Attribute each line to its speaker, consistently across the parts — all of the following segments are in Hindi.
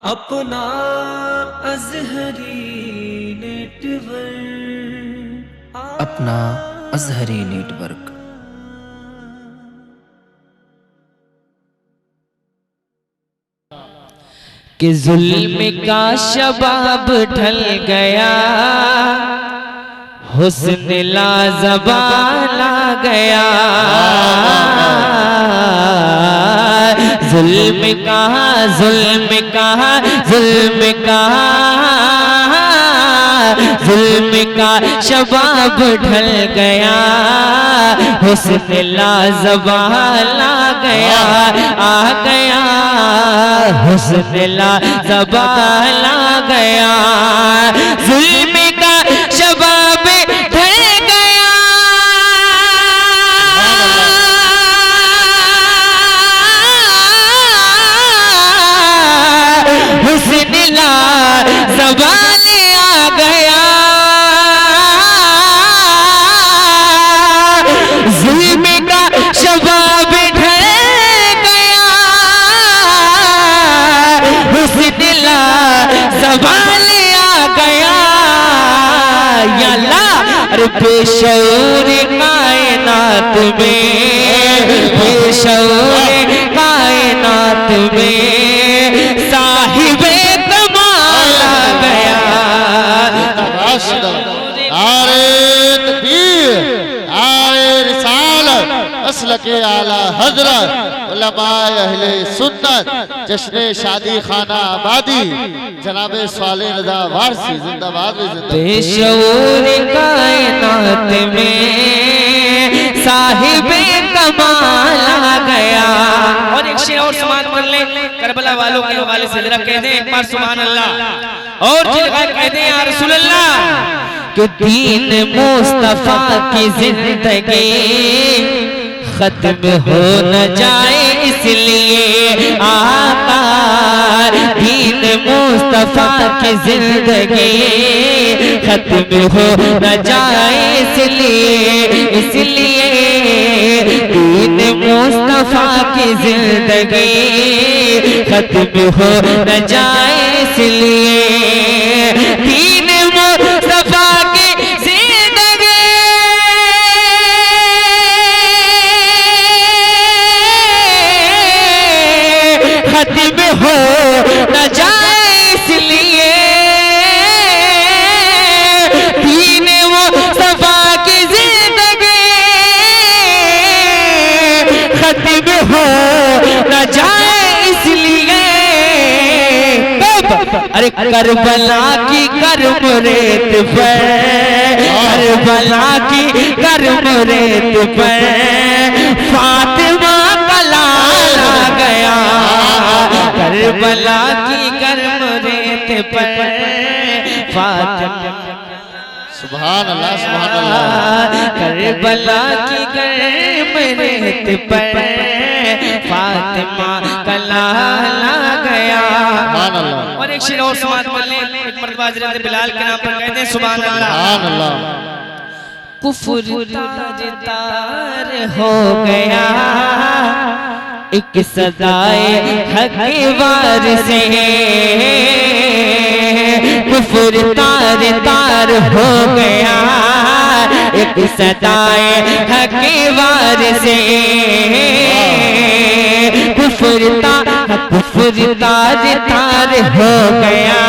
Speaker 1: अपना अज़हरी नेटवर्क
Speaker 2: अपना अज़हरी नेटवर्क।
Speaker 3: कि जुल्म का शबाब ढल गया, हुस्न लाजवाब ला गया। जुल्म कहा, जुल्म कहा, जुल्म कहा, जुल्म का शबाब ढल गया, हुस्न लाजवाब ला गया। आ गया हुस्न लाजवाब ला गया। जुल्म का शबाब ढल गया, हुस्न लाजवाब आ गया। जुल्म का शबाब ढल गया, हुस्न लाजवाब आ गया। या अल्लाह, अरे बेशऊर कायनात में, बेशऊर कायनात में साहिबे कमाल आ गया।
Speaker 4: आरे तकबीर, आरे रिसालत, असल के आला हजरत उलमाए अहले सुन्नत, जश्न शादी खाना आबादी जनाबे स्वाले रज़ा वारसी जिंदाबाद में जिंदाबाद।
Speaker 3: बेशऊर कायनात में साहिबे कमाल आ गया। और एक शेर और समाप्त कर ले, करबला वालों के हवाले से जरा कह दें एक बार सुभान अल्लाह, और जिलगार कह दें या रसूल अल्लाह। कि दीन मुस्तफा की जिंदगी खत्म हो न जाए इसलिए आका, दीन मुस्तफा की जिंदगी खत्म हो न जाए इसलिए, इसलिए दीन मुस्तफा की जिंदगी खत्म हो न जाए इसलिए, दीन मुस्तफा की जिंदगी खत्म हो न जाए इसलिए, दीन मुस्तफा की जिंदगी खत्म हो न जाए इसलिए। अरे करबला की कर्म रेत पर, करबला की कर्म रेत पर फातिमा का लाल आ गया। करबला की कर्म रेत पर फातिमा,
Speaker 4: सुभान अल्लाह, सुभान अल्लाह।
Speaker 3: करबला की कर्म रेत पर फातिमा का लाल आ गया।
Speaker 4: सुभान अल्लाह,
Speaker 3: और एक शेर और समाप्त कर ले, एक मर्तबा हज़रत बिलाल के नाम पर कहते हैं सुभान अल्लाह।
Speaker 4: सुभान अल्लाह।
Speaker 3: कुफ्र ताज तार हो गया, एक सदाए हक वार से, कुफ्र तार तार हो गया, एक सदाए हक वार से। कुफ्र तार तार हो गया,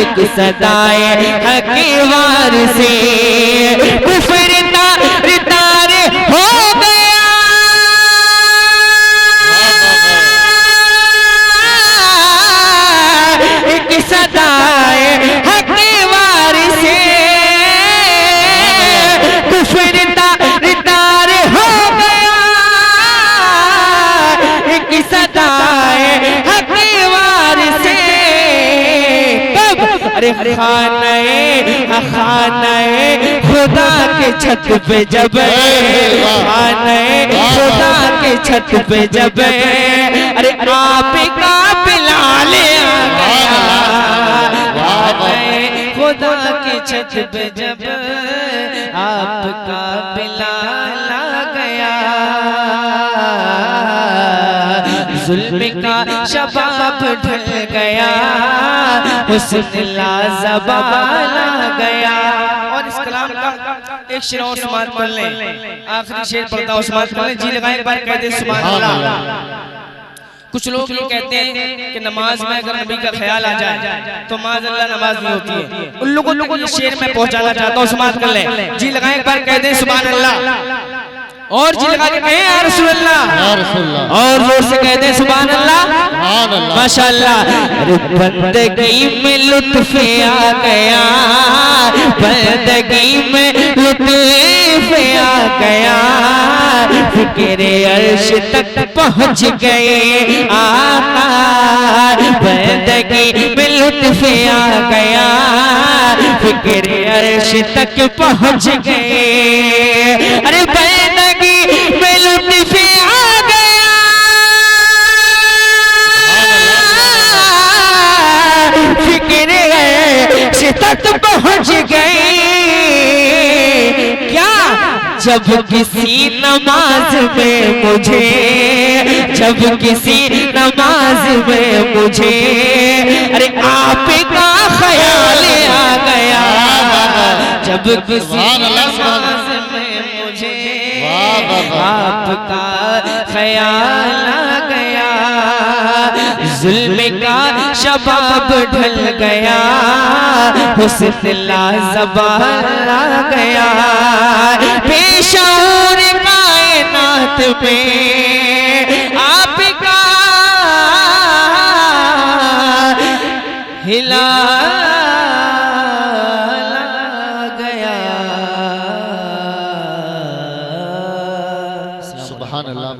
Speaker 3: एक सदाए हक वार से। कुफ्र तार हो गया, एक सदाए हक वार से। कुफ्र तार हो गया, एक सदाए हक वार से। अरे खाने खुदा के छत पे जब, खाने खुदा के छत पे जब, अरे आप का बिलाल आ गया। खाने खुदा के छत पे जब आपका बिलाल आ गया। जुल्म का शबाब ढल गया, हुस्न लाजवाब आ गया। और इस कलाम का एक शेर और समात कर लें, आखिरी शेर पढ़ता हूं, समात कर लें। जी लगाएं, एक बार कह दे सुभान अल्लाह। कुछ लोग ये कहते हैं कि नमाज में अगर नबी का ख्याल आ जाए तो माज़अल्लाह नमाज नहीं होती है। उन लोगों को ये शेर में पहुंचाना चाहता हूं, समात कर लें। जी लगाएं, एक बार कह दे सुभान अल्लाह। और जी लगा के कहें या रसूल अल्लाह, और जोर से कह दे सुभान अल्लाह, माशाअल्लाह। बंदगी में लुत्फ आ गया, बंदगी में लुत्फ आ गया, फिक्रे अर्श तक पहुंच गए आका, बंदगी में लुत्फ आ गया, फिक्रे अर्श तक पहुंच गए। अरे बंदगी में लुत्फ आ गया, फिक्रे अर्श तक पहुंच गए। क्या जब किसी नमाज में मुझे, जब किसी नमाज में मुझे अरे आपका ख्याल आ गया, जब किसी नमाज में मुझे आपका ख्याल आ गया, जुल्म का शबाब ढल गया, हुस्न लाजवाब आ गया। पेशौर कायनात में